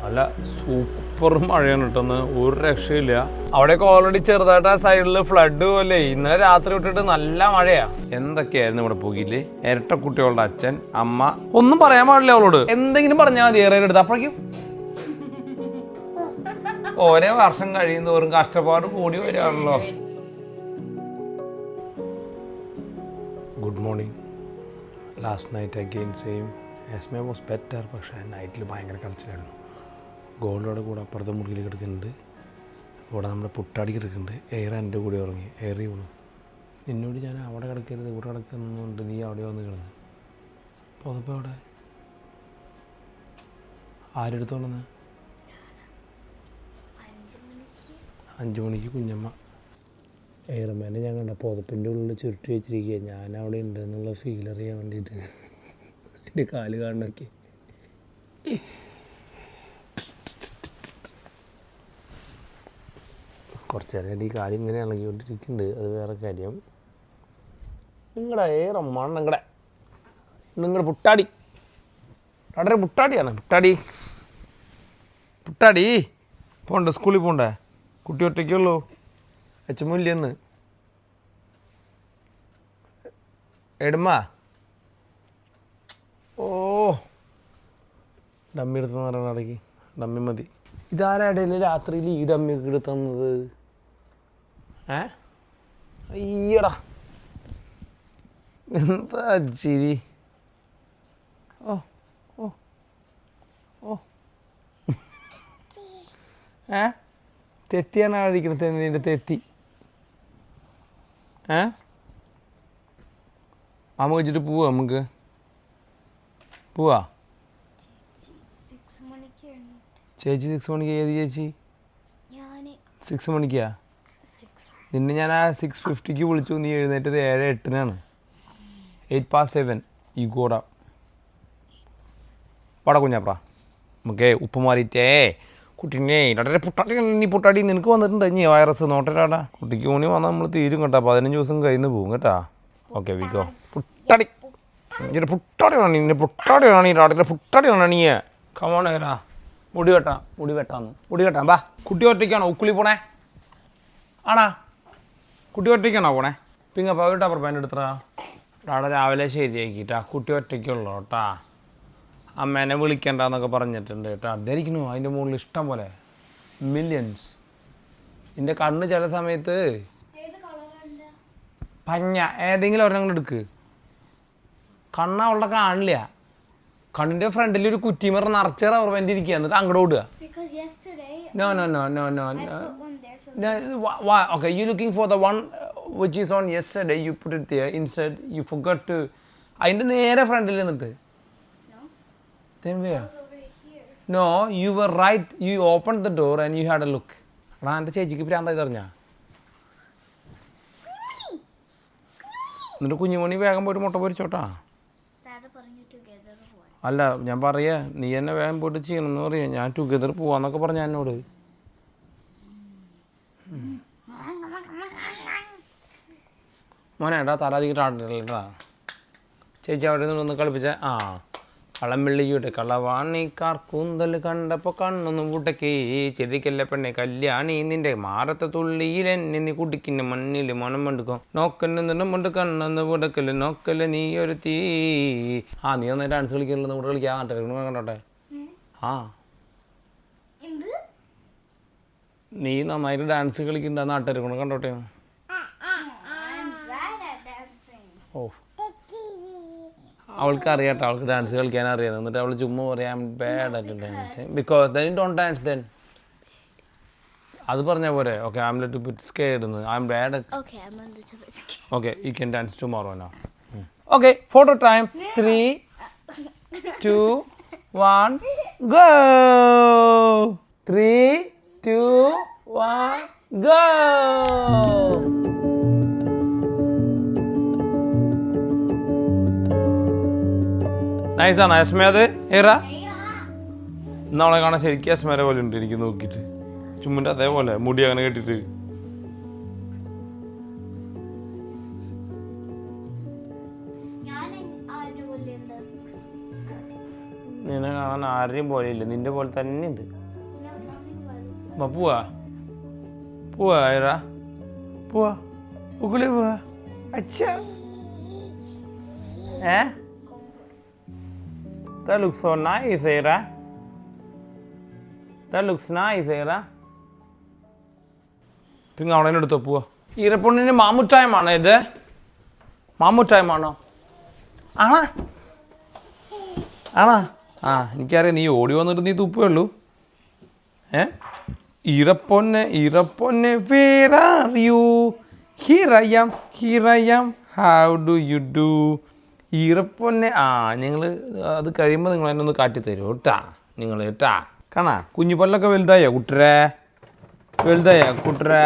അല്ല സൂപ്പർ മഴയാണ് കിട്ടുന്നത്, ഒരു രക്ഷയില്ല. അവിടെയൊക്കെ ഓൾറെഡി ചെറുതായിട്ട് ആ സൈഡിൽ ഫ്ലഡ് പോലെ. ഇന്നലെ രാത്രി വിട്ടിട്ട് നല്ല മഴയാ. എന്തൊക്കെയായിരുന്നു ഇവിടെ പോകില്ലേ. ഇരട്ട കുട്ടികളുടെ അച്ഛൻ, അമ്മ, ഒന്നും പറയാൻ പാടില്ല അവളോട്. എന്തെങ്കിലും പറഞ്ഞാൽ മതി ഏറെ എടുത്ത്. അപ്പോഴേക്കും ഓരോ വർഷം കഴിയുന്നോറും കഷ്ടപ്പാട് കൂടി വരികയാണല്ലോ. Good morning. Last night again same. Esme was better. പക്ഷേ നൈറ്റിൽ ഭയങ്കര കടച്ചിലായിരുന്നു. ഗോൾഡോടെ കൂടെ അപ്പുറത്തെ മുറിയിൽ കിടക്കുന്നുണ്ട്. ഇവിടെ നമ്മുടെ പുട്ടാടി കിടക്കുന്നുണ്ട്. എയർ എൻ്റെ കൂടെ ഉറങ്ങി. എയറി വീണു. നിന്നോട് ഞാൻ അവിടെ കിടക്കരുത് ഇവിടെ കിടക്കുന്നുണ്ട്, നീ അവിടെ വന്ന് കിടന്ന്. പുതപ്പോൾ അവിടെ ആരെടുത്തോളന്ന്? 5 മണിക്ക് കുഞ്ഞമ്മ. എയർമാനെ ഞാൻ കണ്ട പുതപ്പിൻ്റെ ഉള്ളിൽ ചുരുട്ടി വെച്ചിരിക്കുക. ഞാൻ അവിടെ ഉണ്ട് എന്നുള്ള ഫീൽ അറിയാൻ വേണ്ടിയിട്ട്. എൻ്റെ കാല് കാണണൊക്കെ. കുറച്ച് നേരം ഈ കാല് ഇങ്ങനെ ഇളകിക്കൊണ്ടിരിക്കുന്നുണ്ട്. അത് വേറെ കാര്യം. നിങ്ങളുടെ ഏറമ്മാണ് നിങ്ങളുടെ പുട്ടാടി. വളരെ പുട്ടാടിയാണ്. പുട്ടാടി പോണ്ടേ? സ്കൂളിൽ പോണ്ടേ? കുട്ടി ഒറ്റയ്ക്കുള്ളൂ. അച്ഛമ്മയില്ലെന്ന്. എടുമ്മ. ഓ ഡമ്മി എടുത്തെന്ന് പറയണ ഇടയ്ക്ക്. ഡമ്മി മതി. ഇതാരാ ഇടയിൽ രാത്രിയിൽ ഈ ഡമ്മി ഒക്കെ എടുത്തന്നത്? അയ്യടാ എന്താ ചിരി. ഓ ഓ ഓ തെറ്റിയാണ് കഴിക്കുന്നത്. നിൻ്റെ തെറ്റി. മാമ വെച്ചിട്ട് പോവാ. നമുക്ക് പോവാ. ചേച്ചി 6 മണിക്ക്. ഏത് ചേച്ചി? 6 മണിക്കാ? നിന്നെ ഞാൻ ആ 6:50 വിളിച്ചു. നീ എഴുന്നേറ്റത് 7:08 8 past 7. ഈ കൂടാ വട കുഞ്ഞാപ്രാ. നമുക്കേ ഉപ്പ് മാറിയിട്ടേ കുട്ടീനെ വളരെ പുട്ടാടി. നീ പുട്ടാടി നിനക്ക് വന്നിട്ടുണ്ട് ഇനി വൈറസ്. നോട്ടരാടാ കുട്ടിക്ക് ഊണി വന്നാൽ നമ്മൾ തീരും കേട്ടോ. 15 ദിവസം കഴിഞ്ഞ് പോകും കേട്ടാ. ഓക്കെ വിക്കോ. പുട്ടാടി ഇങ്ങനെ പുട്ടാടിയാണ്. നിന്നെ പുട്ടാടിയാണ്. ഈ നാട്ടിലെ പുട്ടാടിയാണ് നീ. കമോണേരാ. മുടി വെട്ടാം. ബാ. കുട്ടി ഒറ്റയ്ക്കാണോ ഉക്കുളി പോണേ? ആണാ കുട്ടി ഒറ്റയ്ക്കാണോ പോണേ? പിങ്ങപ്പാ ഒരു ടപ്പർ പാൻ്റ് എടുത്തടാ. അവിടെ രാവിലെ ശരിയാക്കിട്ടാ. കുട്ടി ഒറ്റയ്ക്കുള്ളൂ കേട്ടാ. അമ്മേനെ വിളിക്കണ്ടെന്നൊക്കെ പറഞ്ഞിട്ടുണ്ട് കേട്ടോ. അതായിരിക്കുന്നു അതിൻ്റെ മുകളിൽ ഇഷ്ടം പോലെ മില്യൺസ്. എൻ്റെ കണ്ണ് ചില സമയത്ത് പഞ്ഞ ഏതെങ്കിലും ഒരെണ്ണം എടുക്ക്. കണ്ണ് അവളുടെ കാണില്ല. കണ്ണിൻ്റെ ഫ്രണ്ടിൽ ഒരു കുറ്റിമറ നിറച്ച് റബ്ബർ ബാൻഡ് ഇരിക്കുക. എന്നിട്ട് അങ്ങോട്ട് ഓടുക. No. Okay, you looking for the one which is on yesterday. You put it there. Instead, you forgot to. അതിൻ്റെ നേരെ ഫ്രണ്ടിൽ നിന്നിട്ട്. Then where? No, you were right. You opened the door and you had a look. എടാ എൻ്റെ ചേച്ചിക്ക് പ്രാന്തായി പറഞ്ഞാ. എന്നിട്ട് കുഞ്ഞുമണി വേഗം പോയിട്ട് മുട്ട പൊരിച്ചോട്ടാ. അല്ല ഞാൻ പറയാ നീ എന്നെ വേഗം പോയിട്ട് ചെയ്യണമെന്ന് പറയാ. ഞാൻ ടുഗദർ പോവാന്നൊക്കെ പറഞ്ഞ എന്നോട്. മോനേട്ടാ തലാധികം ആട്ടില്ലട്ടാ. ചേച്ചി അവിടെ നിന്ന് കളിപ്പിച്ച. കളംവെള്ളിയുടെ കളവാണിക്കാർ കൂന്തൽ കണ്ടപ്പോൾ കണ്ണൊന്നും കൂട്ടക്കേ. ചെറിക്കല്ല പെണ്ണെ കല്യാണി നിന്റെ മാറത്തെ തുള്ളിയിലെന്നെ നീ കുടിക്കുന്ന മണ്ണിൽ മണം എടുക്കും. നോക്കല് നിന്നുകൊണ്ട് കണ്ണെന്ന് പുടക്കല് നോക്കല് നീ ഒരു തീ. നീ നന്നായി ഡാൻസ് കളിക്കണല്ലോ. കൂടെ കളിക്കാൻ കണ്ടോട്ടെ. നീ നന്നായിട്ട് ഡാൻസ് കളിക്കണ്ട. നാട്ടുകാരെ കൂടെ കണ്ടോട്ടെ. ഓ അവൾക്ക് അറിയാട്ടോ. അവൾക്ക് ഡാൻസ് കളിക്കാൻ അറിയാം. എന്നിട്ട് അവൾ ചുമ്മാ പറയാം bad at dance because then you don't dance. Then അത് പറഞ്ഞാൽ പോരെ. Okay I am little bit scared. I am bad at. Okay you can dance tomorrow now. Okay photo time. 3 2 1 go. 3 2 1 go. നൈസാണ് എസ്മേ. അത് ഏറാ നമ്മളെ കാണാൻ ശരിക്കും എസ്മേരെ പോലെ ഉണ്ട് എനിക്ക് നോക്കിയിട്ട്. ചുമ്മിൻ്റെ അതേപോലെ മുടി അങ്ങനെ കെട്ടിട്ട്. നിന്നെ കാണാൻ കാണാൻ ആരെയും പോലെ ഇല്ല, നിന്റെ പോലെ തന്നെ ഉണ്ട്. പോവാ പോവാ ഐറ, പോവാ ഉഗുളി പോവാ. അച്ഛാ That looks so nice, Ira. That looks nice, Ira. പിന്നെ അവിടെ എടുത്തോ പോവാ. ഈരപ്പൊണ്ണിന് മാമുട്ടായമാണോ ഇത്? മാമുട്ടായമാണോ? ആണാ ആണാ? ആ എനിക്കറിയാം, നീ ഓടി വന്നിട്ട് നീ തുപ്പേ ഉള്ളൂ. ഈറപ്പൊന്നെ ഈറപ്പൊന്നെ where are you? Here I am, here I am. How do you do? ഈറപ്പൊന്നെ. ആ നിങ്ങൾ അത് കഴിയുമ്പോൾ നിങ്ങൾ എന്നെ ഒന്ന് കാട്ടിത്തരും കേട്ടാ, നിങ്ങൾ കേട്ടാ. കാണാ കുഞ്ഞു പല്ലൊക്കെ വലുതായോ കുട്ടരെ? വലുതായോ കുട്ടരെ?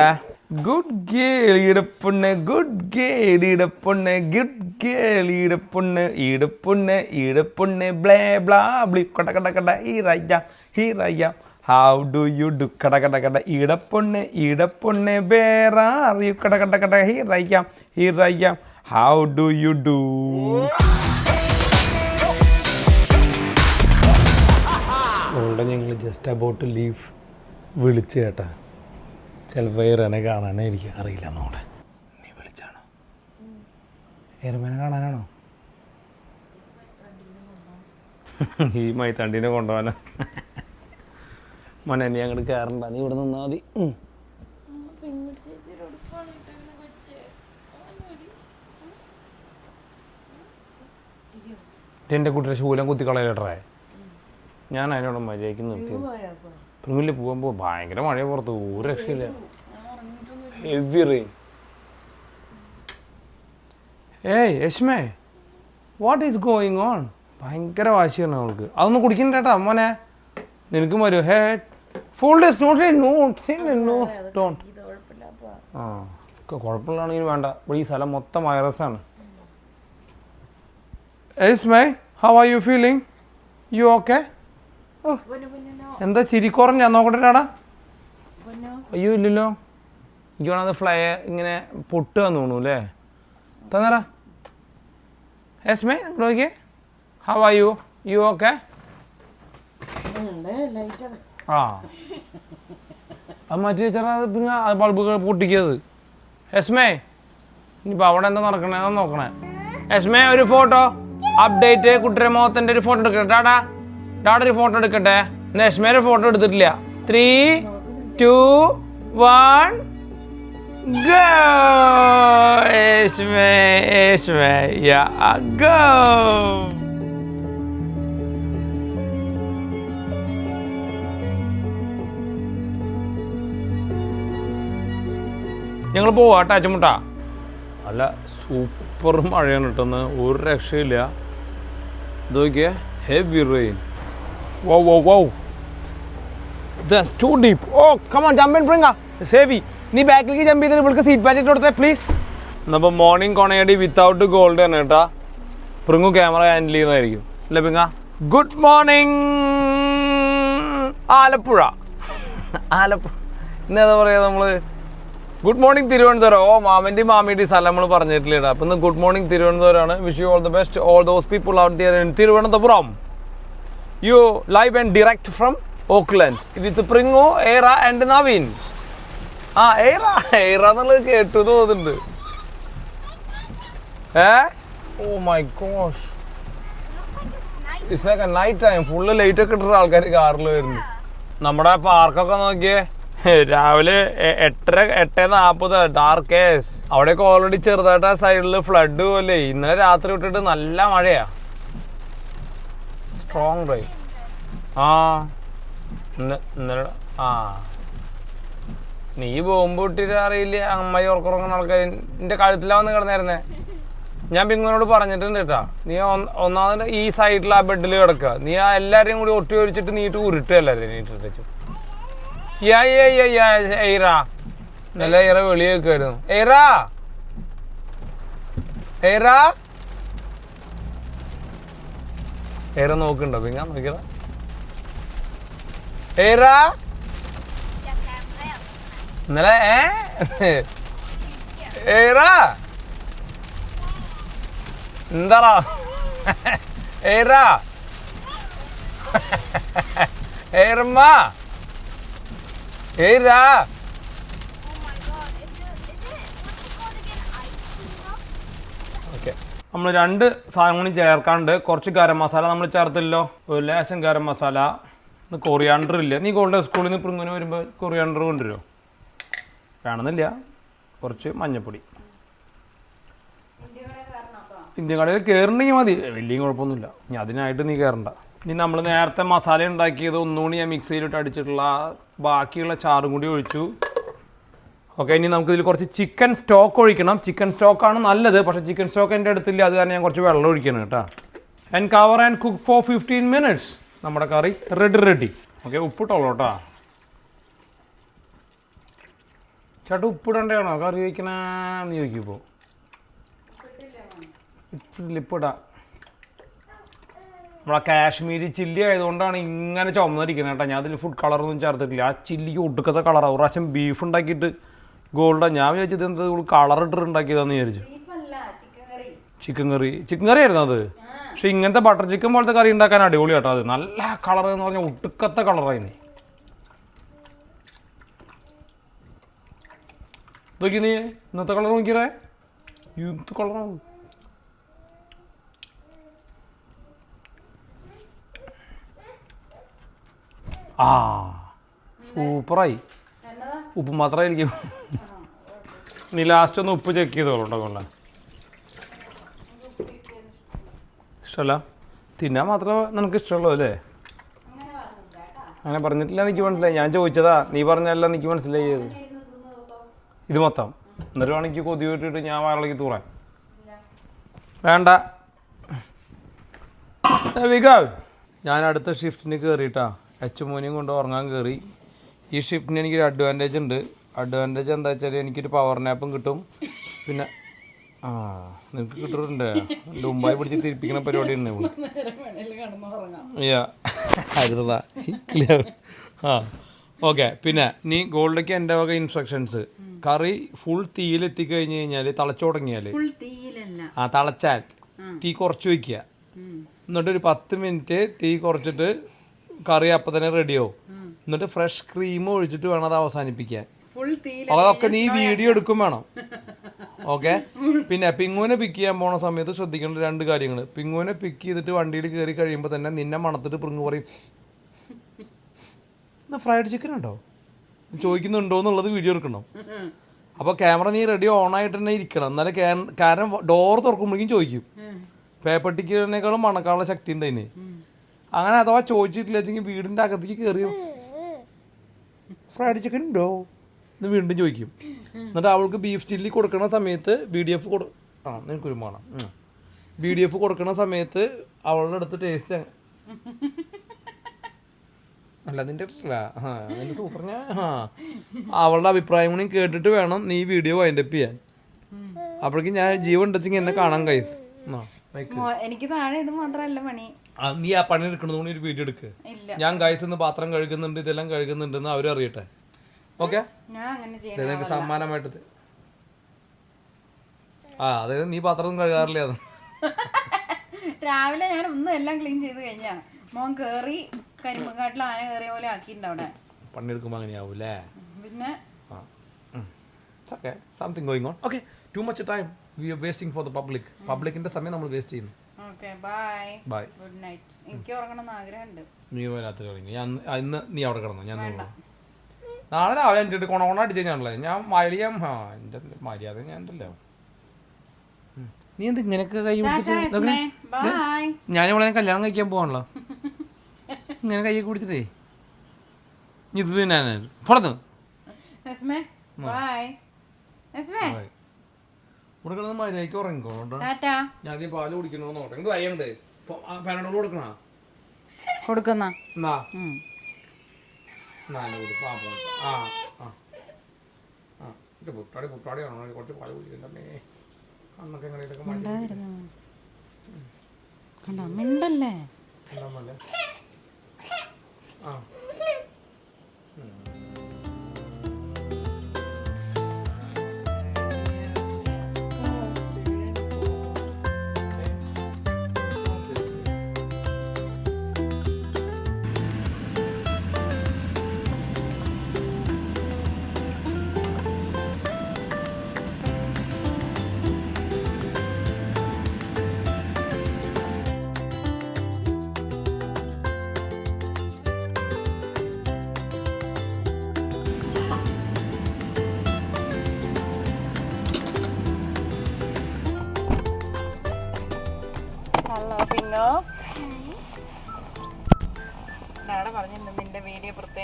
ഗുഡ് ഗേൾ ഈടപ്പൊണ്ണ്, ഗുഡ് ഗേൾ ഈടപ്പൊണ്ണ്, ഗുഡ് ഗേൾ ഈടപ്പൊണ്ണ്, ഈടപ്പൊണ്ണ് ഈടപ്പൊണ്ണ് ബ്ലേ ബ്ലാ ബ്ലി കട കട കട ഈറയ്യ ഹീറയ്യ. ഹൗ ഡു യു ഡു കട കട കട ഈടപ്പൊണ്ണ് ഈടപ്പൊണ്ണ് വേറെ അറിയൂ കട കട കട ഹീറയ്യ ഹീറയ്യ. How do you do? അവളുടെ ഞങ്ങൾ ജസ്റ്റ് അബൌട്ട് ടു ലീവ് വിളിച്ചു കേട്ടാ. ചിലപ്പോൾ ഏറനെ കാണാനേ എനിക്ക് അറിയില്ല. നോടെ നീ വിളിച്ചാണോ? ഏറമേനെ കാണാനാണോ? ഈ മൈത്താണ്ടീനെ കൊണ്ടുപോകാനോ? മോനെ നീ അങ്ങോട്ട് കയറണ്ട, നീ ഇവിടെ നിന്നാൽ മതി. എൻ്റെ കുട്ടിയുടെ ശൂലം കുത്തിക്കളയലേട്ടറേ. ഞാൻ അതിനോട് മര്യാദയ്ക്ക് നിർത്തി. പ്രിമില് പോകുമ്പോൾ ഭയങ്കര മഴ പുറത്ത്, ഒരു രക്ഷയില്ല. Heavy rain. ഏയ് യശ്മേ, വാട്ട് ഈസ് ഗോയിങ് ഓൺ? ഭയങ്കര വാശിയാണ് അവൾക്ക്. അതൊന്നും കുടിക്കണ്ടേട്ടാ മോനെ, നിനക്കും വരും. Hey folders not not don't. ആ കുഴപ്പമില്ലാണെങ്കിൽ വേണ്ട. ഇവിടെ ഈ സ്ഥലം മൊത്തം വൈറസാണ്. യശ്മേ, how are you feeling? You okay? എന്താ ചിരി കുറഞ്ഞാ? നോക്കട്ടെടാ. അയ്യോ ഇല്ലല്ലോ, എനിക്ക് വേണം അത് ഫ്ലൈ ഇങ്ങനെ പൊട്ടുകയെന്ന് തോന്നുന്നു അല്ലേ? തന്നേടാ. യസ്മേ നോക്കിയേ, how are U? You okay? ആ അത് മാറ്റി വെച്ചാൽ അത് പിന്നെ ബൾബ് പൊട്ടിക്കത്. യസ്മേ ഇനിയിപ്പോൾ അവിടെ എന്താ നടക്കണേ അതാ നോക്കണേ. യസ്മേ ഒരു ഫോട്ടോ അപ്ഡേറ്റ്, കുട്ടിയുടെ മുഖത്തിൻ്റെ ഒരു ഫോട്ടോ എടുക്കട്ടെ. ഡാടാ ഡാഡ ഒരു ഫോട്ടോ എടുക്കട്ടെ. യസ്മേരെ ഫോട്ടോ എടുത്തിട്ടില്ല. 3, 2, 1 go. യസ്മേ യസ്മേ യാ ഗോ. ഞങ്ങൾ പോവാ ടാച്ചുമുട്ട. അല്ല സൂപ്പർ മഴയാണ് കിട്ടുന്നത്, ഒരു രക്ഷയില്ല. ഇത് നോക്കിയേ, heavy rain. Whoa, whoa, whoa. That's too deep. Oh, come on, jump in, bring her. It's heavy. നീ ബാക്കിലേക്ക് ജമ്പ് ചെയ്തിട്ട് ഇവൾക്ക് സീറ്റ് ബാറ്റ് ഇട്ട് കൊടുത്തേ പ്ലീസ്. എന്നപ്പോൾ മോർണിംഗ് കൊണയടി വിത്തൗട്ട് ഗോൾഡ് ആണ് കേട്ടാ. പ്രിങ്ങു ക്യാമറ ഹാൻഡിൽ ചെയ്യുന്നതായിരിക്കും അല്ലേ പിങ്ങ? Good morning Alappuzha. ആലപ്പുഴ ഇന്നേതാ പറയുക നമ്മൾ? Good morning Thiruvananthapuram. ഓ മാമൻ്റെയും മാമിയുടെയും സ്ഥലം നമ്മൾ പറഞ്ഞിട്ടില്ല. അപ്പം ഇന്ന് ഗുഡ് മോർണിംഗ് തിരുവനന്തപുരമാണ്. Wish you all the best all those people out there in Thiruvananthapuram. You live and direct from Oakland with Pringu, Era and Naveen. Era എന്നുള്ളത് കേട്ടു തോന്നുന്നുണ്ട്. Oh my gosh. It's like a night time. Full light ഒക്കെ ഇട്ടിട്ട് ആൾക്കാർ കാറിൽ വരുന്നു. നമ്മുടെ പാർക്കൊക്കെ നോക്കിയേ, രാവിലെ 8:40 ഡാർക്കേസ്. അവിടെയൊക്കെ ഓൾറെഡി ചെറുതായിട്ട് ആ സൈഡിൽ ഫ്ലഡ് പോലെ. ഇന്നലെ രാത്രി വിട്ടിട്ട് നല്ല മഴയാ, സ്ട്രോങ് റെയിൻ. ഇന്നലെ നീ ബോംബ് ഇട്ടിട്ട് അറിയില്ല അമ്മായി ഉറക്കുറങ്ങുന്ന ആൾക്കാർ. എൻ്റെ കഴുത്തിലാവന്ന് കിടന്നായിരുന്നേ. ഞാൻ പിങ്ങനോട് പറഞ്ഞിട്ടുണ്ട് കേട്ടാ, നീ ഒന്നാമത് ഈ സൈഡിൽ ആ ബെഡിൽ കിടക്കുക. നീ ആ എല്ലാവരെയും കൂടി ഒട്ടി ഒഴിച്ചിട്ട് നീട്ട് ഉരുട്ടുക എല്ലാവരെയും നീട്ടിട്ടു. എയ്റാ നല്ല ഏറെ വെളി വെക്കുമായിരുന്നു. ഏറെ നോക്കണ്ടോ പിങ്ങ? നോക്കിയതാ ഇന്നലെ എന്താടാ Hey Rama. Hey Ra. Okay, നമ്മൾ 2 സാധനങ്ങളും ചേർക്കാണ്ട് കുറച്ച് ഗരം മസാല നമ്മൾ ചേർത്തില്ലോ. ഒരു ലേശം ഗരം മസാല, കൊറിയാണ്ടർ ഇല്ല. നീ ഗോൾഡ് സ്കൂളിൽ നിന്ന് ഇങ്ങനെ വരുമ്പോൾ കൊറിയാണ്ടർ കൊണ്ടുവരുമോ? വേണമെന്നില്ല. കുറച്ച് മഞ്ഞപ്പൊടി. ഇന്ത്യൻ കടയിൽ കയറണമെങ്കിൽ മതി, വലിയ കുഴപ്പമൊന്നുമില്ല. ഇനി അതിനായിട്ട് നീ കയറണ്ട. ഇനി നമ്മൾ നേരത്തെ മസാല ഉണ്ടാക്കിയത് ഒന്നുകൂടി ഞാൻ മിക്സിയിലിട്ട് അടിച്ചിട്ടുള്ള ബാക്കിയുള്ള ചാറും കൂടി ഒഴിച്ചു. ഓക്കെ, ഇനി നമുക്കിതിൽ കുറച്ച് ചിക്കൻ സ്റ്റോക്ക് ഒഴിക്കണം. ചിക്കൻ സ്റ്റോക്കാണ് നല്ലത്, പക്ഷേ ചിക്കൻ സ്റ്റോക്ക് എൻ്റെ അടുത്തില്ല. അത് കാരണം ഞാൻ കുറച്ച് വെള്ളം ഒഴിക്കണം കേട്ടോ. And cover and cook four 15 minutes. നമ്മുടെ കറി റെഡി. ഓക്കെ, ഉപ്പിട്ടോളൂ കേട്ടോ. ചേട്ടാ ഉപ്പിടണ്ടാണോ കറി വയ്ക്കണമെന്ന് ചോദിക്കുമ്പോൾ? ഇപ്പിടാം. നമ്മളെ കാശ്മീരി ചില്ലി ആയതുകൊണ്ടാണ് ഇങ്ങനെ ചുമന്നിരിക്കുന്നത് കേട്ടോ. ഞാൻ അതിൽ ഫുഡ് കളറൊന്നും ചേർത്തിട്ടില്ല. ആ ചില്ലിക്ക് ഒടുക്കത്തെ കളറാണ്. ഒരു പ്രാവശ്യം ബീഫ് ഉണ്ടാക്കിയിട്ട് ഗോൾഡാണ്. ഞാൻ വിചാരിച്ചത് എന്താ കളർ ഇട്ടിട്ട് ഉണ്ടാക്കിയതാന്ന് വിചാരിച്ചു. ചിക്കൻ കറി ആയിരുന്നു അത്. പക്ഷെ ഇങ്ങനത്തെ ബട്ടർ ചിക്കൻ പോലത്തെ കറി ഉണ്ടാക്കാൻ അടിപൊളി കേട്ടോ. അത് നല്ല കളർ എന്ന് പറഞ്ഞാൽ ഒടുക്കത്തെ കളറായിരുന്നു. നോക്കി നീ ഇന്നത്തെ കളർ നോക്കിയേ, എന്ത് കളറാണ്. ആ സൂപ്പറായി. ഉപ്പ് മാത്രമായിരിക്കും. നീ ലാസ്റ്റ് ഒന്ന് ഉപ്പ് ചെക്ക് ചെയ്തോളൂ കൊള്ളാം. ഇഷ്ടമല്ല തിന്നാൻ മാത്രമേ നിനക്ക് ഇഷ്ടമുള്ളൂ അല്ലേ? അങ്ങനെ പറഞ്ഞിട്ടില്ല, എനിക്ക് മനസ്സിലായി. ഞാൻ ചോദിച്ചതാ, നീ പറഞ്ഞല്ല എനിക്ക് മനസ്സിലായി. ഇത് മൊത്തം എന്നിട്ട് വേണമെങ്കിൽ കൊതി വിട്ടിട്ട് ഞാൻ വയറിലേക്ക് തൂറാൻ വേണ്ട. ഞാൻ അടുത്ത ഷിഫ്റ്റിന് കയറിയിട്ടാ H3 കൊണ്ട് ഉറങ്ങാൻ കയറി. ഈ ഷിഫ്റ്റിന് എനിക്കൊരു അഡ്വാൻറ്റേജ് ഉണ്ട്. അഡ്വാൻറ്റേജ് എന്താ വെച്ചാൽ എനിക്കൊരു പവർ നാപ്പും കിട്ടും. പിന്നെ നിനക്ക് കിട്ടുന്നുണ്ട്. മുമ്പായി പിടിച്ച് തിരിപ്പിക്കുന്ന പരിപാടി ഉണ്ട്. ഓക്കെ, പിന്നെ നീ ഗോൾഡയ്ക്ക് എൻ്റെ വക ഇൻസ്ട്രക്ഷൻസ്. കറി ഫുൾ തീയിലെത്തിക്കഴിഞ്ഞ് കഴിഞ്ഞാൽ തിളച്ചു തുടങ്ങിയാൽ തിളച്ചാൽ തീ കുറച്ച് വയ്ക്കുക. എന്നിട്ട് ഒരു 10 മിനിറ്റ് തീ കുറച്ചിട്ട് കറി അപ്പം തന്നെ റെഡിയാവും. എന്നിട്ട് ഫ്രഷ് ക്രീം ഒഴിച്ചിട്ട് വേണം അത് അവസാനിപ്പിക്കാൻ. അതൊക്കെ നീ വീഡിയോ എടുക്കും വേണം. ഓക്കെ, പിന്നെ പിങ്ങുവിനെ പിക്ക് ചെയ്യാൻ പോണ സമയത്ത് ശ്രദ്ധിക്കേണ്ട 2 കാര്യങ്ങൾ. പിങ്ങുവിനെ പിക്ക് ചെയ്തിട്ട് വണ്ടിയിൽ കയറി കഴിയുമ്പോൾ തന്നെ നിന്നെ മണത്തിട്ട് പിങ്ങു പറയും, എന്നാ ഫ്രൈഡ് ചിക്കൻ ഉണ്ടോ ചോദിക്കുന്നുണ്ടോ എന്നുള്ളത് വീഡിയോ എടുക്കണം. അപ്പോൾ ക്യാമറ നീ റെഡി ഓണായിട്ട് തന്നെ ഇരിക്കണം. എന്നാലും കാരണം ഡോർ തുറക്കുമ്പോഴേക്കും ചോദിക്കും. പേപ്പർ ടിക്കറ്റിനേക്കാളും മണക്കാനുള്ള ശക്തി ഉണ്ട് അതിന്. അങ്ങനെ അഥവാ ചോദിച്ചിട്ടില്ല വെച്ചെങ്കിൽ വീടിൻ്റെ അകത്തേക്ക് കയറി ഫ്രൈഡ് ചിക്കൻ ഉണ്ടോ എന്ന് വീണ്ടും ചോദിക്കും. എന്നിട്ട് അവൾക്ക് ബീഫ് ചില്ലി കൊടുക്കണ സമയത്ത് BDF നിനക്കൊരു വേണം. BDF കൊടുക്കണ സമയത്ത് അവളുടെ അടുത്ത് ടേസ്റ്റ് അല്ല നിൻ്റെ നിൻ്റെ സൂപ്പർ. അവളുടെ അഭിപ്രായം കൂടി കേട്ടിട്ട് വേണം നീ വീഡിയോ വൈൻഡപ്പ് ചെയ്യാൻ. അപ്പോഴേക്കും ഞാൻ ജീവൻ ഉണ്ടെങ്കിൽ എന്നെ കാണാൻ കഴിയും. എനിക്ക് താഴെ ഇത് മാത്രമല്ല പണി. നീ ആ പണി എടുക്കണത് കൊണ്ട് ഒരു വീഡിയോ എടുക്ക്. ഞാൻ ഗൈസ് ഇന്ന് പാത്രം കഴുകുന്നുണ്ട്, ഇതെല്ലാം കഴുകുന്നുണ്ടെന്ന് അവരും അറിയട്ടെ. ഓക്കെ, നിനക്ക് സമ്മാനമായിട്ട്. അതായത് നീ പാത്രം കഴുകാറില്ല. അത് രാവിലെ ഞാൻ ഒന്നും എല്ലാം ക്ലീൻ ചെയ്ത് കഴിഞ്ഞാ മോൻ കേറി കരിമ്പങ്കാട്ടിൽ ആന കയറിയ പോലെ ആക്കിയിട്ടുണ്ട് അവിടെ. പണിയെടുക്കുമ്പോൾ അങ്ങനെയാവൂല്ലേ? പിന്നെ something going on. Okay, too much time we are wasting for the public. പബ്ലിക്കിന്റെ സമയം നമ്മൾ വേസ്റ്റ് ചെയ്യുന്നു. Okay, bye bye, good night. എനിക്ക് ഉറങ്ങണമെന്ന് ആഗ്രഹമുണ്ട്. നീ രാത്രി ഉറങ്ങി. ഇന്ന് നീ അവിടെ കിടന്നു. ഞാൻ നാളെ രാവിലെ 5 കൊണ അടിച്ചു കഴിഞ്ഞാണല്ലേ ഞാൻ മരിയാം. എൻ്റെ മര്യാദ ഞാൻ ഉണ്ടല്ലോ. നീ എന്ത് ഇങ്ങനെയൊക്കെ കൈ പിടിച്ചിട്ട്? ഞാനിവിടെ കല്യാണം കഴിക്കാൻ പോവാണല്ലോ. ഇങ്ങനെ കൈയൊക്കെ പിടിച്ചിട്ടേ ഇത് തിന്നാൻ പുറത്ത് ഇവിടെ കിടന്ന് മര്യാദയ്ക്ക് ഉറങ്ങിക്കോട്ടോ. ഞാൻ പാല് കുടിക്കണോന്ന് നോട്ടെ. എനിക്ക് വയ്യണ്ട്. പാനോട് കൊടുക്കണ കൊടുക്കുന്ന പുട്ടാടി പുട്ടാടിയാണോ? കുറച്ച് പാല് കുടിക്കണ്ടേ? കണ്ണൊക്കെ മിണ്ടല്ലേ?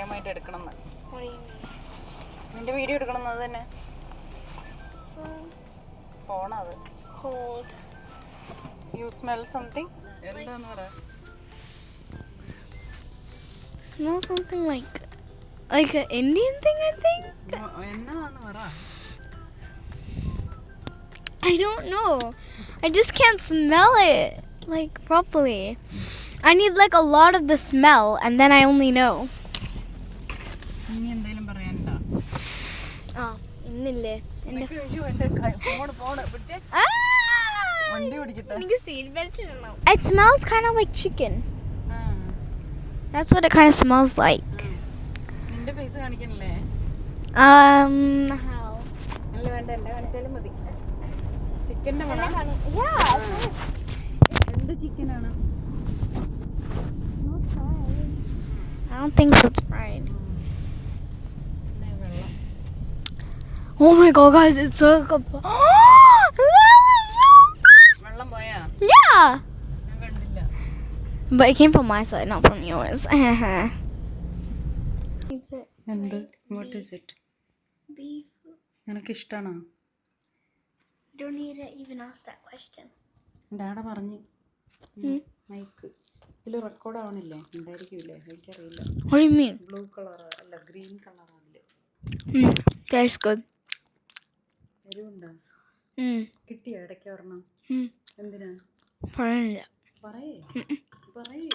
അറിയാമായിട്ട് എടുക്കണം എന്ന്. What do you mean? നിന്റെ വീഡിയോ എടുക്കണം അത് തന്നെ. So ഫോണത്. cold. You smell something. എന്താന്ന് പറ. Smells something like an Indian thing, I think. എന്നതാന്ന് പറ. I don't know. I just can't smell it like properly. I need like a lot of the smell and then I only know. ഇനി എന്തെങ്കിലും പറയാനുണ്ടോ? Ah, innille. അയ്യോ എന്റെ phone പിടിച്ചേ. വണ്ടി ഓടിക്കട്ടെ. It smells kind of like chicken. That's what it kind of smells like. നിന്റെ face കാണിക്കണല്ലേ? How? അല്ല വേണ്ട എന്നെ കാണിച്ചാലും മതി. ചിക്കന്റെ മണം. Yeah. എന്ത് ചിക്കനാണ്? I don't think so. It's fried. Oh my god, guys, it's so good. That was so bad. വെള്ളം പോയാ? Yeah. ഞാൻ കണ്ടില്ല. But it came from my side, not from yours. എന്ത്? What is it? Beef. നിനക്ക് ഇഷ്ടാണോ? You don't need to even ask that question. Dada പറഞ്ഞു. Mic ഇതിൽ record ആവണില്ലേ? ഉണ്ടായിരിക്കില്ലേ? എനിക്കറിയില്ല. What do you mean? Blue colour അല്ല green കളറാണില്ലേ? Tastes good. എരിവുണ്ടോ? കിട്ടിയോ ഇടയ്ക്ക് ഒരെണ്ണം? എന്തിനാ? പറയില്ല. പറയേ പറയേ.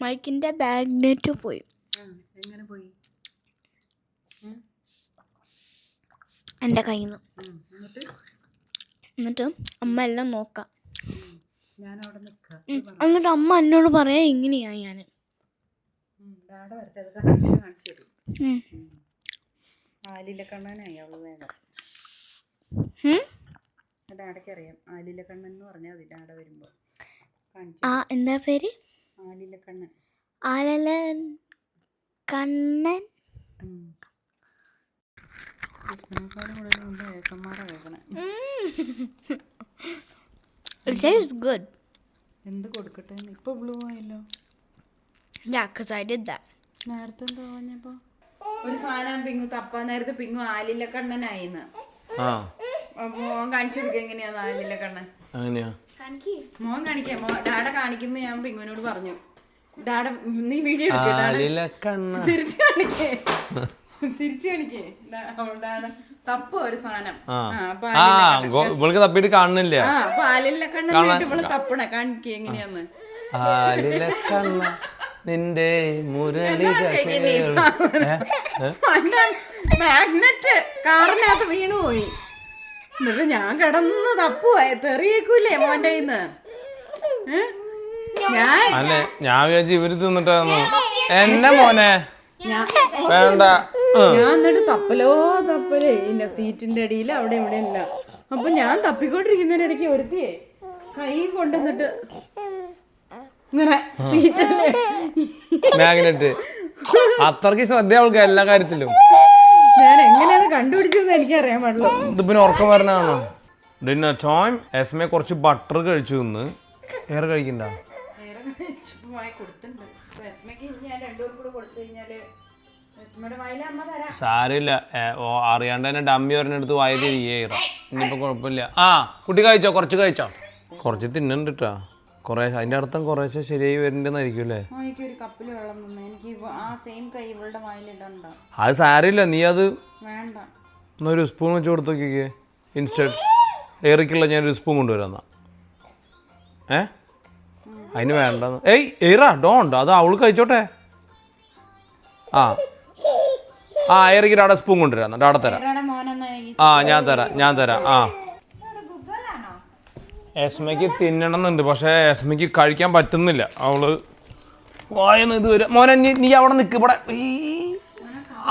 മൈക്കിന്റെ ബാഗ്നെറ്റ് പോയി. എങ്ങനെ പോയി? എൻ്റെ കയ്യിൽ നിന്ന്. എന്നിട്ട് എന്നിട്ട് അമ്മ എല്ലാം നോക്കാം. ഞാനവിടെ നിൽക്കാം. എന്നിട്ട് അമ്മ എന്നോട് പറയാ ഇങ്ങനെയാ ഞാൻ. ഡാഡ വരട്ടെ അത് കാണിച്ചു തരും. ആലില കണ്ണനായി അവള് വേഗം. ഡാഡയ്ക്ക് അറിയാം ആലില കണ്ണൻ എന്ന് പറഞ്ഞാൽ മതി. ഡാഡ വരുമ്പോ കാണിച്ചു. എന്താ പേര്? ആലില Kannan. ആലലൻ Kannan. It tastes good. എന്ത് കൊടുക്കട്ടെ? ഇപ്പൊ ബ്ലൂ ആയല്ലോ. Yeah, because I did that. നേരത്തെ എന്താ പറഞ്ഞപ്പോ ഒരു സാധനം പിങ്ങു തപ്പാൻ നേരത്തെ പിങ്ങു ആലില കണ്ണനായിന്ന്. മോൻ കാണിച്ചു കൊടുക്കുക എങ്ങനെയാന്ന് ആലില കണ്ണൻ. അങ്ങനെയാ മോൻ കാണിക്കാം. ഡാഡ കാണിക്കുന്ന ഞാൻ പിങ്ങുവിനോട് പറഞ്ഞു. ഡാഡ നീ വീഡിയോ എടുക്കേ. തിരിച്ചു കാണിക്കേ. തിരിച്ചു കാണിക്കേ. ഡാഡ തപ്പ് ഒരു സാധനം. ഇവൾക്ക് തപ്പിട്ട് കാണുന്നില്ല. അപ്പൊ ആലില കണ്ണനായിട്ട് ഇവള് തപ്പണ കാണിക്കേ എങ്ങനെയാന്ന്. നിന്റെ മുരളി മാഗ്നറ്റ് കാറിനകത്ത് വീണുപോയി. എന്നിട്ട് ഞാൻ കിടന്ന് തപ്പുവായി. തെറിയേക്കൂലേ മോന്റെ കയ്യിന്ന്? അല്ലേ ഞാൻ വിചാരിച്ചു ഇവര് തിന്നിട്ടായിരുന്നു. എന്നെ മോനെ വേണ്ട. ഞാൻ എന്നിട്ട് തപ്പലേ ഇന്ന സീറ്റിന്റെ അടിയിൽ അവിടെ ഇവിടെ ഇല്ല. അപ്പൊ ഞാൻ തപ്പിക്കൊണ്ടിരിക്കുന്നതിനിടയ്ക്ക് ഒരുത്തിയെ കൈ കൊണ്ടുവന്നിട്ട് ഇങ്ങനെ സീറ്റല്ലേ മാഗ്നറ്റ്. അത്രക്ക് ശ്രദ്ധ അവൾക്ക് എല്ലാ കാര്യത്തിലും. ഞാൻ എങ്ങനെയാണ് കണ്ടുപിടിച്ചതെന്ന് എനിക്കറിയാൻ പാടില്ല. ഇതിപ്പിന്നെ ഉറക്കം വരണാണോ? Dinner time. എസ്മെ കുറച്ച് ബട്ടർ കഴിച്ചു നിന്ന്. വേറെ കഴിക്കണ്ട. സാരമില്ല. അറിയാണ്ട് തന്നെ ഡമ്മി പറഞ്ഞെടുത്ത് വായ തിരികെ. ഇനിയിപ്പോ കുഴപ്പമില്ല. കുട്ടി കഴിച്ചോ? കുറച്ച് കഴിച്ചോ? കുറച്ച് തിന്നണ്ട് കേട്ടാ. കുറേ അതിന്റെ അർത്ഥം കുറേശ്ശെ ശരിയായി വരുന്നുണ്ടെന്നായിരിക്കും അല്ലേ? അത് സാരമില്ല. നീ അത് എന്നാ ഒരു സ്പൂൺ വെച്ച് കൊടുത്ത് നോക്കിക്കേ. ഇൻസ്റ്റഡ് ഏറിക്കുള്ള ഞാനൊരു സ്പൂൺ കൊണ്ടുവരാന്നാ. അതിന് വേണ്ടെന്ന്. ഏറാ ഡോണ്ട്. അത് അവള് കഴിച്ചോട്ടെ. ഏറിക്കിട്ട് അവിടെ സ്പൂൺ കൊണ്ടുവരാം. അവിടെ തരാം. ഞാൻ തരാം. എസ്മയ്ക്ക് തിന്നണമെന്നുണ്ട്. പക്ഷേ എസ്മയ്ക്ക് കഴിക്കാൻ പറ്റുന്നില്ല. അവള് വായന്ന് ഇത് വരും. മോനെ നീ അവിടെ നിൽക്ക്. ഇവിടെ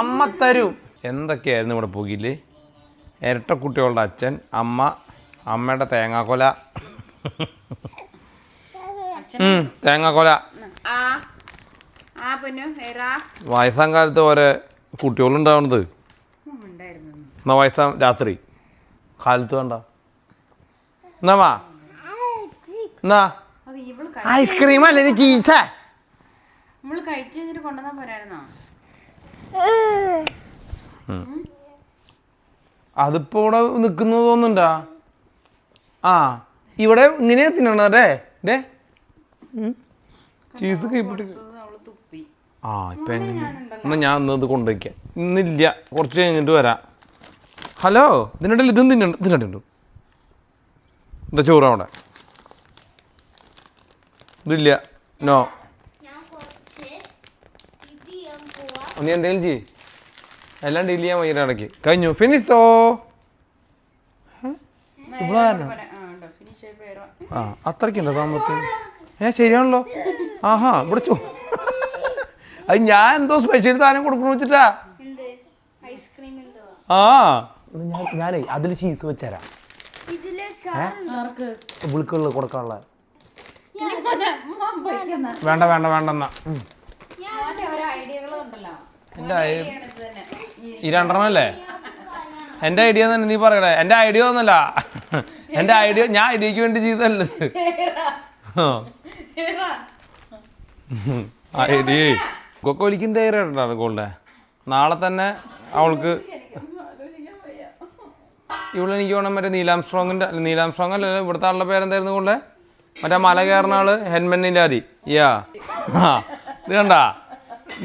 അമ്മ തരും. എന്തൊക്കെയായിരുന്നു ഇവിടെ പോകില്ലേ? ഇരട്ട കുട്ടികളുടെ അച്ഛൻ, അമ്മ, അമ്മയുടെ തേങ്ങാക്കൊല. തേങ്ങാക്കൊല. വയസ്സാം കാലത്ത് ഓരോ കുട്ടികളുണ്ടാവുന്നത്. എന്നാ വയസ്സാം രാത്രി കാലത്ത് വേണ്ട. എന്നാ ഐസ്ക്രീം അല്ലേ ചീസ? നമ്മള് കഴിച്ചു കഴിഞ്ഞിട്ട് കൊണ്ടുവന്നാ പോരായിരുന്നോ? അതിപ്പോ ഇവിടെ നിക്കുന്നത് തോന്നുന്നുണ്ടാ? ആ ഇവിടെ ഇങ്ങനെയാ തിന്നണേ ഡേ ചീസ് കീപ്പിട്ട്. അവള് തുപ്പി. ആ ഇപ്പൊ എങ്ങനെ എന്നാ ഞാൻ ഇന്നത് കൊണ്ടുവയ്ക്കാം. ഇന്നില്ല, കുറച്ച് കഴിഞ്ഞിട്ട് വരാം. ഹലോ, ഇതിനിടയിൽ ഇതും തിന്നിട്ടുണ്ട്. എന്താ ചോറ് അവിടെ? ഇതില്ല. നോ, നീ എന്തെങ്കിലും ചെയ്യ്. എല്ലാം ഡീൽ ചെയ്യാൻ വൈകിട്ട് ഇടയ്ക്ക് കഴിഞ്ഞു. ഫിനിഷോ ഇവിടെ ആ അത്രയ്ക്കുണ്ടോ സാമ്പത്തികം? ശരിയാണല്ലോ. ആഹാ ഇവിടെ അത് ഞാൻ എന്തോ സ്പെഷ്യൽ സാധനം കൊടുക്കണ വെച്ചിട്ടാ. ആ ഞാനേ അതിൽ ചീസ് വെച്ചരാം. വിളിക്കുള്ള കൊടുക്കാനുള്ള വേണ്ട വേണ്ട വേണ്ടെന്നാ. ഈ രണ്ടെണ്ണല്ലേ എൻ്റെ ഐഡിയ തന്നെ നീ പറയണേ. എൻ്റെ ഐഡിയ ഒന്നല്ല, എൻ്റെ ഐഡിയ ഞാൻ ഐഡിയക്ക് വേണ്ടി ചെയ്തല്ലേ. ഐഡിയ കൊക്കോലിക്കിൻ്റെ ഏറിയാണ് ഗോൾഡെ. നാളെ തന്നെ അവൾക്ക് ഇവളെനിക്ക് വേണം മറ്റേ നീലാംസ്ട്രോങ്ങിൻ്റെ അല്ല ഇവിടുത്തെ ആളുടെ പേരെന്തായിരുന്നു ഗോൾഡെ? മറ്റേ മല കയറുന്ന ആള് ഹെൻമെന്നില്ലാതി. യാ ഇത് കണ്ടാ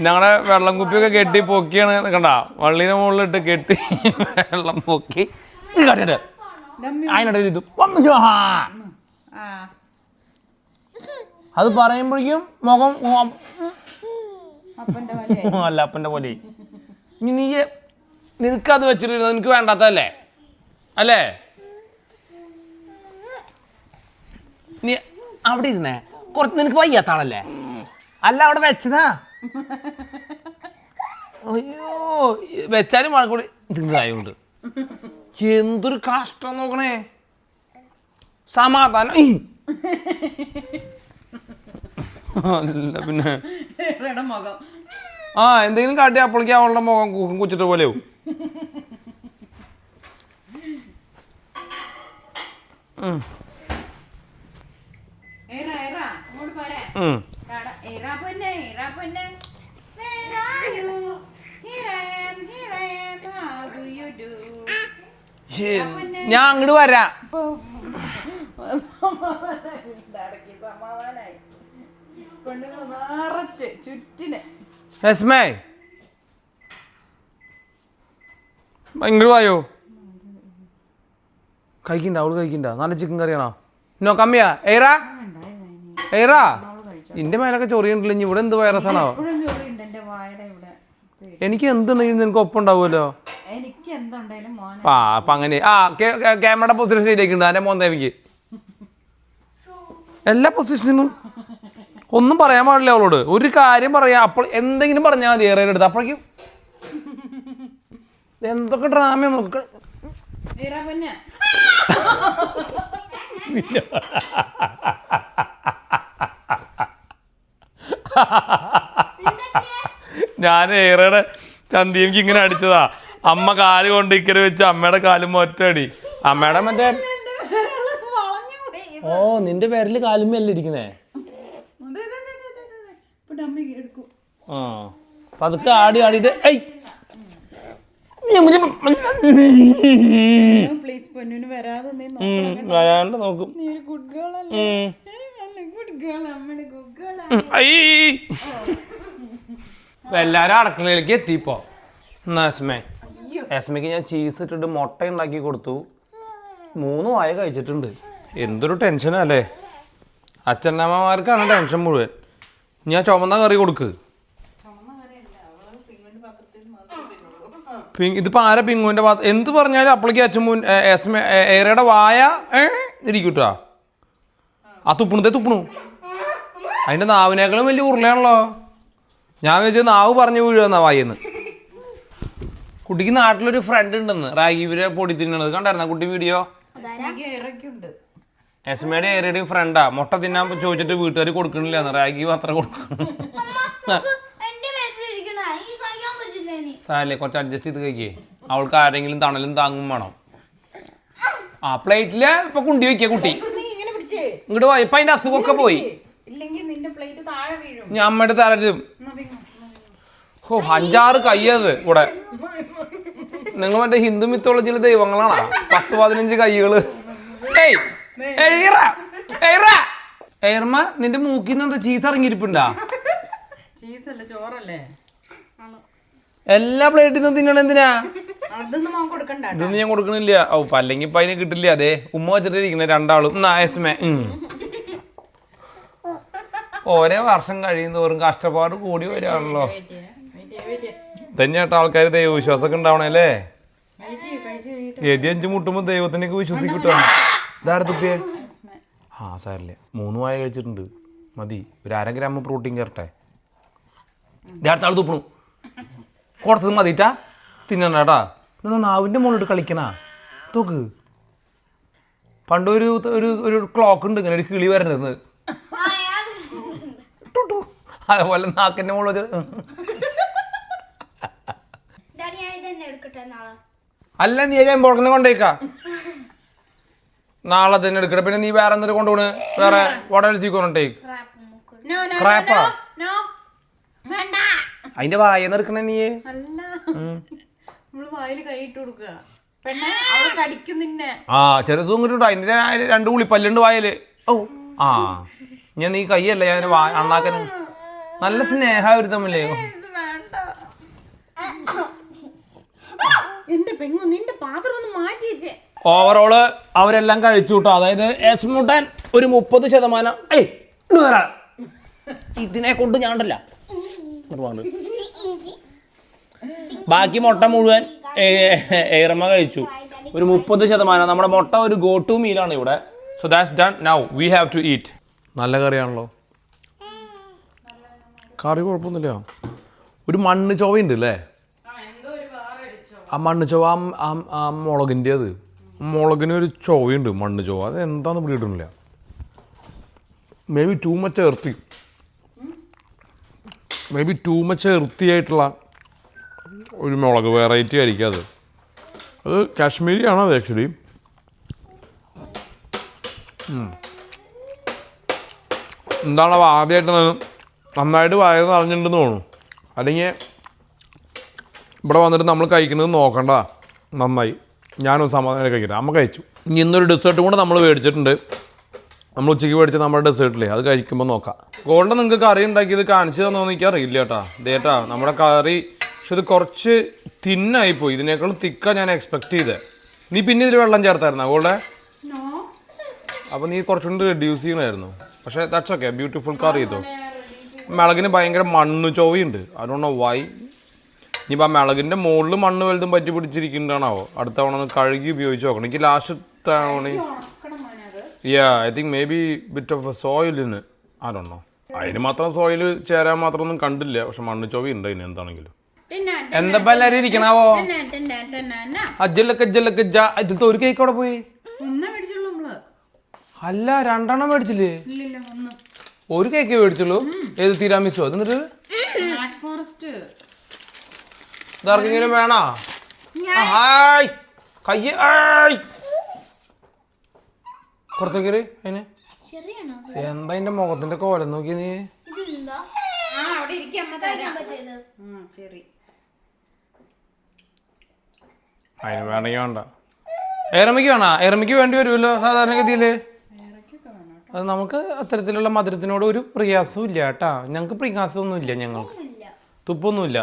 ഞങ്ങളുടെ വെള്ളം കുപ്പിയൊക്കെ കെട്ടി പൊക്കിയാണ് കണ്ട. വള്ളീനെ മുകളിലിട്ട് കെട്ടി വെള്ളം പൊക്കി ഇത് കണ്ടിട്ട് അതിനിടയിൽ ഇത് അത് പറയുമ്പോഴേക്കും മുഖം അല്ല അപ്പൻ്റെ പോലെ. ഇനി നീ നിനക്കത് വെച്ചിട്ടിരുന്നത് നിനക്ക് വേണ്ടാത്തല്ലേ അല്ലേ? നീ അവിടെ ഇരുന്നേ കുറച്ച് നിനക്ക് വയ്യാത്ത ആളല്ലേ? അല്ല അവിടെ വെച്ചതാ. അയ്യോ വെച്ചാലും മഴക്കൂടി തിന്നതായോണ്ട് എന്തൊരു കഷ്ടം നോക്കണേ. സമാധാനം അല്ല പിന്നെ ആ എന്തെങ്കിലും കാട്ടി അപ്പോഴേക്കും അവളുടെ മുഖം കുച്ചിട്ട് പോലെയാവും. ഞാൻ അങ്ങോട്ട് വരാം. യസ്മേ ഇങ്ങോട്ട് വായോ. കഴിക്കണ്ട അവള് കഴിക്കണ്ട. നല്ല ചിക്കൻ കറിയാണോ? നോ കമ്മിയാ ഏറാ ഏറാ നിന്റെ മേലൊക്കെ ചൊറിയുണ്ടല്ലോ. ഇനി ഇവിടെ എന്ത് വൈറസാണോ? എനിക്ക് എന്തുണ്ടെങ്കിലും നിനക്ക് ഒപ്പം ഉണ്ടാവുമല്ലോ. ആ അപ്പൊ അങ്ങനെ ആ ക്യാമറയുടെ പൊസിഷൻ ശരിയാക്കുന്നുണ്ട്. എൻ്റെ മോന്തേവിക്ക് എല്ലാ പൊസിഷനിന്നും ഒന്നും പറയാൻ പാടില്ല അവളോട്. ഒരു കാര്യം പറയാം അപ്പോൾ എന്തെങ്കിലും പറഞ്ഞാൽ മതി. ഏറെ എടുത്ത് അപ്പോഴേക്കും എന്തൊക്കെ ഡ്രാമ നോക്ക. ഞാൻ ഏറെയുടെ ചന്തിക്ക് ഇങ്ങനെ അടിച്ചതാ. അമ്മ കാല് കൊണ്ട് ഇക്കരെ വെച്ച് അമ്മയുടെ കാലും ഒറ്റടി. അമ്മയുടെ മറ്റേ ഓ നിന്റെ പേരില് കാലുമ്മയല്ലേ ഇരിക്കുന്നേ. ആ പതുക്കെ ആടി ആടിയിട്ട് വരാണ്ട് നോക്കും. എല്ലാരും അടുക്കളയിലേക്ക് എത്തിപ്പോ. യസ്മയ്ക്ക് ഞാൻ ചീസ് ഇട്ടിട്ട് മുട്ട ഉണ്ടാക്കി കൊടുത്തു. 3 വായ കഴിച്ചിട്ടുണ്ട്. എന്തൊരു ടെൻഷനല്ലേ. അച്ഛനമ്മമാർക്കാണ് ടെൻഷൻ മുഴുവൻ. ഞാൻ ചുമന്ന കറി കൊടുക്ക്. ഇതിപ്പോ ആരാ പിങ്ങുവിന്റെ ഭാഗത്ത് എന്ത് പറഞ്ഞാലും അപ്പോഴേക്ക് അച്ഛൻ ഏറയുടെ വായ ഇരിക്കൂട്ടാ. ആ തുപ്പണു അതിന്റെ നാവിനേക്കാളും വലിയ ഉരുളയാണല്ലോ. ഞാൻ വെച്ചത് നാവ് പറഞ്ഞു വീഴുന്ന വായിന്ന്. കുട്ടിക്ക് നാട്ടിലൊരു ഫ്രണ്ട് ഉണ്ടെന്ന് റാഗിവരെ പൊടി തിന്നണത് കണ്ടായിരുന്ന കുട്ടി വീഡിയോ? എസ്മയുടെ ഏറയുടെയും ഫ്രണ്ടാ. മുട്ട തിന്നാൻ ചോദിച്ചിട്ട് വീട്ടുകാർ കൊടുക്കണില്ല, റാഗി മാത്രം കൊടുക്കണം. സാരല്ലേ കുറച്ച് അഡ്ജസ്റ്റ് ചെയ്ത് കഴിക്കേ. അവൾക്ക് ആരെങ്കിലും തണലും താങ്ങും വേണം. ആ പ്ലേറ്റില് ഇപ്പൊ കുണ്ടി വെക്കിയ കുട്ടി ഇങ്ങോട്ട് പോയി. ഇപ്പൊ അതിന്റെ അസുഖമൊക്കെ പോയി. ഞാൻ അമ്മയുടെ തലരും ഓ 5-6 കയ്യത് ഇവിടെ. നിങ്ങൾ മറ്റേ ഹിന്ദു മിത്തോളജിയിലെ ദൈവങ്ങളാണോ? 10-15 കൈകള്. ഏർമ നിന്റെ മൂക്കിന്ന് എന്താ ചീസ് ഇറങ്ങിയിരിപ്പുണ്ടാ? ചീസല്ലേ ചോറല്ലേ? എല്ലാ പ്ലേറ്റിൽ നിന്ന് തിന്നണ എന്തിനാ? അതൊന്നും മോൻ കൊടുക്കണ്ട. ഇതൊന്നും ഞാൻ കൊടുക്കണില്ല. ഓ അല്ലെങ്കിൽ ഇപ്പൊ അതിന് കിട്ടില്ല. അതെ ഉമ്മ വെച്ചിട്ടിരിക്കണേ രണ്ടാളും. ഓരോ വർഷം കഴിയുന്നോറും കഷ്ടപ്പാട് കൂടി വരികയാണല്ലോ. തന്നെയായിട്ട് ആൾക്കാർ ദൈവവിശ്വാസമൊക്കെ ഉണ്ടാവണല്ലേ. ഗതി 5 മുട്ടുമ്പോ ദൈവത്തിനൊക്കെ വിശ്വസിക്കട്ടോ. ഇതാര തുപ്പിയേ? ആ സാരില്ല, 3 വായ കഴിച്ചിട്ടുണ്ട്. മതി, ഒരു 1/2 ഗ്രാം പ്രോട്ടീൻ കയറട്ടെ. അടുത്ത ആൾ തുപ്പണു. കൊടുത്തത് മതിട്ടാ, തിന്നണ്ടാ. എന്നാ നാവിൻ്റെ മുകളിലിട്ട് കളിക്കണ തോക്ക്. പണ്ട് ഒരു ക്ലോക്ക് ഉണ്ട് ഇങ്ങനെ ഒരു കിളി വരണ്ടത്, അതുപോലെ നാക്കിൻ്റെ മുകളിൽ വെച്ചത്. അല്ല നീ ഞാൻ പുറത്തുനിന്ന് കൊണ്ടേക്കാ, നാളെ തന്നെ എടുക്കട്ടെ. പിന്നെ നീ വേറെ എന്തെങ്കിലും കൊണ്ടുപോണ്? വേറെ വടലിച്ചിക്കോണ്ടേക്ക് ക്രാപ്പാ അതിന്റെ വായന്ന് എടുക്കണേ നീ. ആ ചെറിയ സുഖം കിട്ടും. അതിന്റെ 2 ഉളിപ്പല്ലുണ്ട് വായല്. ഓ ആ ഞാൻ നീ കയ്യല്ല ഞാൻ അണ്ണാക്കന്. നല്ല സ്നേഹ ഒരു തമ്മിലേ. ഓവറോള് അവരെല്ലാം കഴിച്ചു കിട്ടോ. അതായത് എസ്മുട്ടൻ ഒരു 30%. ഇതിനെ കൊണ്ട് ഞാണ്ടല്ല. ബാക്കി മുട്ട മുഴുവൻ ഏറമ്മ കഴിച്ചു. ഒരു 30%. നമ്മുടെ മുട്ട ഒരു ഗോ ടു മീലാണ് ഇവിടെ. So that's done. Now we have to eat. നല്ല കറിയാണല്ലോ. കറി കുഴപ്പമൊന്നുമില്ല. ഒരു മണ്ണ് ചൊവയുണ്ട് അല്ലേ? ആ മണ്ണ് ചൊവ ആ മുളകിൻ്റെ അത് മുളകിനൊരു ചൊവയുണ്ട്. മണ്ണ് ചൊവ അത് എന്താണെന്ന് പിടിയിട്ടില്ല. മേ ബി ടൂ മച്ച് എർത്തിയായിട്ടുള്ള ഒരു മുളക് വെറൈറ്റി ആയിരിക്കും അത്. അത് കാശ്മീരിയാണോ അത് ആക്ച്വലി? എന്താണ് ആദ്യമായിട്ട് നന്നായിട്ട് വായന്ന് അറിഞ്ഞിട്ടുണ്ടെന്ന് തോന്നുന്നു. അല്ലെങ്കിൽ ഇവിടെ വന്നിട്ട് നമ്മൾ കഴിക്കുന്നത് നോക്കണ്ട. നന്നായി, ഞാനൊരു സമാധാനം കഴിക്കട്ടെ. നമ്മൾ കഴിച്ചു. ഇനി ഇന്നൊരു ഡെസേർട്ടും കൂടെ നമ്മൾ മേടിച്ചിട്ടുണ്ട്. നമ്മൾ ഉച്ചയ്ക്ക് മേടിച്ച നമ്മുടെ ഡെസേർട്ടില്ലേ, അത് കഴിക്കുമ്പോൾ നോക്കാം. ഗോൾഡ് നിങ്ങൾക്ക് കറി ഉണ്ടാക്കിയത് കാണിച്ചു തന്നോന്ന് എനിക്ക് അറിയില്ല കേട്ടാ. ഇതേട്ടാ നമ്മുടെ കറി. പക്ഷെ ഇത് കുറച്ച് തിന്നായിപ്പോയി. ഇതിനേക്കാളും തിക്കാ ഞാൻ എക്സ്പെക്ട് ചെയ്തത്. നീ പിന്നെ ഇതിൽ വെള്ളം ചേർത്തായിരുന്നോ ഗോൾഡെ? അപ്പോൾ നീ കുറച്ചുകൊണ്ട് റെഡ്യൂസ് ചെയ്യണമായിരുന്നു. പക്ഷേ ദാറ്റ്സ് ഓക്കെ. ബ്യൂട്ടിഫുൾ കറി ചെയ്തോ. മിളകിന് ഭയങ്കര മണ്ണ് ചൊവയുണ്ട്. I don't know why. ഇനിയിപ്പോൾ ആ മിളകിൻ്റെ മുകളിൽ മണ്ണ് വലുതും പറ്റി പിടിച്ചിരിക്കുന്നുണ്ടാണോ? അടുത്ത തവണ ഒന്ന് കഴുകി ഉപയോഗിച്ച് നോക്കണം. എനിക്ക് ലാസ്റ്റ് തവണ I think maybe bit of a സോയിലിന്. I don't know. അതിന് മാത്രം സോയിൽ ചേരാൻ മാത്രം ഒന്നും കണ്ടില്ല. പക്ഷെ മണ്ണ് ചൊവയുണ്ട് അതിന് എന്താണെങ്കിലും. എന്താ എല്ലാവരും ഇരിക്കണാവോ? ഇതിലത്തെ ഒരു കേക്ക് അവിടെ പോയി. അല്ല 2 മേടിച്ചില്ലേ? ഒരു കേക്ക് മേടിച്ചുള്ളൂ. ഏത് തിരാമിസോ? എന്നിട്ട് ഇതാർക്കെങ്കിലും വേണോ? കയ്യ് പുറത്തേക്ക് അതിന് എന്താ അതിന്റെ മുഖത്തിന്റെ കോലം നോക്കി നീ. അതിന് വേണമെങ്കിൽ വേണ്ട. ഏറമ്മയ്ക്ക് വേണോ? ഏറമ്മയ്ക്ക് വേണ്ടി വരുമല്ലോ സാധാരണഗതിയില്. അത് നമുക്ക് അത്തരത്തിലുള്ള മധുരത്തിനോട് ഒരു പ്രയാസവും ഇല്ല കേട്ടാ. ഞങ്ങൾക്ക് പ്രയാസമൊന്നും ഇല്ല. ഞങ്ങൾക്ക് തുപ്പൊന്നുമില്ല.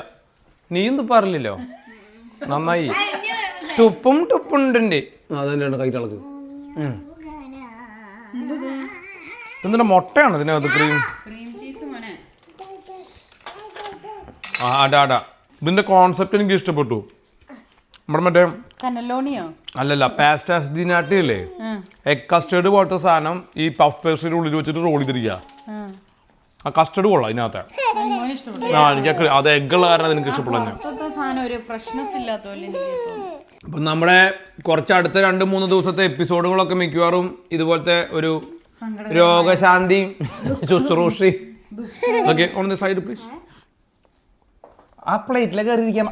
നീയും തുപ്പാറില്ലല്ലോ. നന്നായി. തുപ്പുണ്ട്. അതല്ലേ കൈറ്റളക്ക്. എന്തിനാ മുട്ടയാണ് ഇതിനകത്ത്? Cream cheese. ആടാ ഇതിന്റെ കോൺസെപ്റ്റ് എനിക്ക് ഇഷ്ടപ്പെട്ടു. നമ്മുടെ മറ്റേ അല്ലല്ല പാസ്റ്റാസിനാട്ടി അല്ലേ, എഗ് കസ്റ്റേർഡ് പോലത്തെ സാധനം ഈ പഫ് പേസ്ട്രിയുടെ ഉള്ളിൽ വെച്ചിട്ട് റോൾ ചെയ്തിരിക്കുക. ആ കസ്റ്റേർഡ് കൊള്ളാം ഇതിനകത്ത്. എനിക്ക് അത് എഗ്ഗുള്ള കാരണം എനിക്ക് ഇഷ്ടപ്പെടുന്നു. അപ്പം നമ്മുടെ കുറച്ച് അടുത്ത 2-3 ദിവസത്തെ എപ്പിസോഡുകളൊക്കെ മിക്കവാറും ഇതുപോലത്തെ ഒരു രോഗശാന്തി ശുശ്രൂഷി okay. On the side please. ആ പ്ലേറ്റിലേക്ക് കയറിയിരിക്കാം.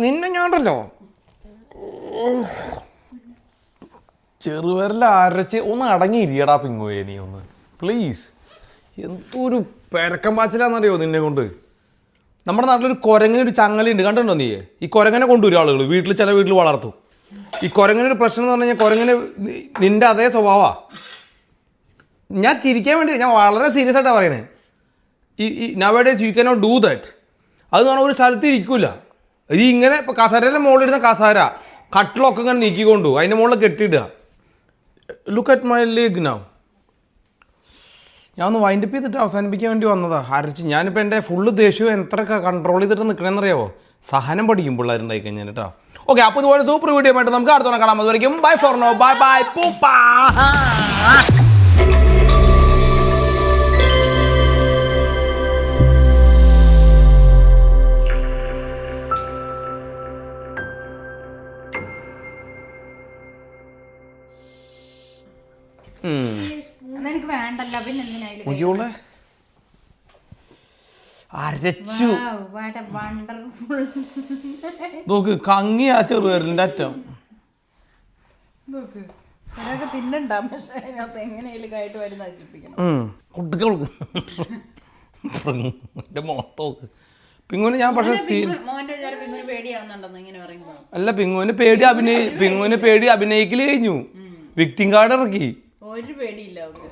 നിന്നെ ഞാണ്ടല്ലോ ചെറുവിരൽ അരച്ച് ഒന്ന് അടങ്ങിയിരിക്കടാ പിങ്ങോയെ നീ ഒന്ന് പ്ലീസ്. എന്തൊരു പെരക്കം പാച്ചിലാന്നറിയോ നിന്നെ കൊണ്ട്. നമ്മുടെ നാട്ടിലൊരു കുരങ്ങനൊരു ചങ്ങലുണ്ട്, കണ്ടിട്ടുണ്ടോ നീ? ഈ കുരങ്ങനെ കൊണ്ടുവരും ആളുകൾ വീട്ടിൽ, ചില വീട്ടിൽ വളർത്തും. ഈ കുരങ്ങനൊരു പ്രശ്നം എന്ന് പറഞ്ഞു കഴിഞ്ഞാൽ കുരങ്ങനെ നിന്റെ അതേ സ്വഭാവമാണ്. ഞാൻ ചിരിക്കാൻ വേണ്ടി, ഞാൻ വളരെ സീരിയസ് ആയിട്ടാണ് പറയണേ. ഈ nowadays you cannot do that. അത് പറഞ്ഞാൽ ഒരു സ്ഥലത്ത് ഇരിക്കില്ല. ഇത് ഇങ്ങനെ ഇപ്പോൾ കസാരയുടെ മുകളിലിരുന്ന കസാര കട്ടിലൊക്കെ ഇങ്ങനെ നീക്കിക്കൊണ്ടു അതിൻ്റെ മുകളിൽ കെട്ടിയിടുക. Look at my leg now. ഞാൻ ഒന്ന് വൈൻഡപ്പ് ചെയ്തിട്ട് അവസാനിപ്പിക്കാൻ വേണ്ടി വന്നതാ. അരച്ച് ഞാനിപ്പോൾ എൻ്റെ ഫുള്ള് ദേഷ്യവും എത്രയൊക്കെ കൺട്രോൾ ചെയ്തിട്ട് നിൽക്കണമെന്നറിയാവോ? സഹനം പഠിക്കും പിള്ളേരുണ്ടായി കഴിഞ്ഞാൽ കേട്ടോ. ഓക്കെ, അപ്പോൾ ഇതുപോലെ സൂപ്പർ വീഡിയോ ആയിട്ട് നമുക്ക് അടുത്തോണം കാണാം. അതുവരെയും bye for now, bye bye പൂപ്പാ. എന്നാ എനിക്ക് വേണ്ടല്ലോ, പിന്നെ എന്തിനായാലും നോക്കിയോളെ അരച്ചു നോക്ക്, കങ്ങി ആ ചെറുപേരലിൻ്റെ അറ്റം നോക്ക്. അതൊക്കെ തിന്നണ്ടാവും, പക്ഷെ അതിനകത്ത് എങ്ങനെയാലും കായിട്ട് വരും നശിപ്പിക്കണം. കുട്ടികൾക്ക് എൻ്റെ മൊത്തമൊക്കെ പിങ്ങുവിന് ഞാൻ പക്ഷേ മോന്റെ വിചാരം പിങ്ങുന് പേടിയാവുന്നുണ്ടെന്ന് ഇങ്ങനെ പറയുമ്പോ. അല്ല, പിങ്ങുവിന് പേടി അഭിനയിക്കല് കഴിഞ്ഞു. വിക്ടിം കാർഡ് ഇറക്കി. ഒരു പേടിയില്ല അവർക്ക്.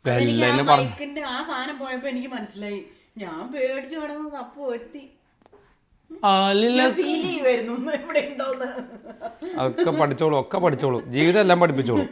എനിക്ക് ആ ബൈക്കിന്റെ ആ സാധനം പോയപ്പോ എനിക്ക് മനസ്സിലായി, ഞാൻ പേടിച്ചു കിടന്നത് അപ്പൊ ഒരുത്തി ഫീൽ ചെയ്യുമായിരുന്നു ഇവിടെ ഉണ്ടോന്ന്. ഒക്കെ പഠിച്ചോളൂ, ജീവിതം എല്ലാം പഠിപ്പിച്ചോളൂ.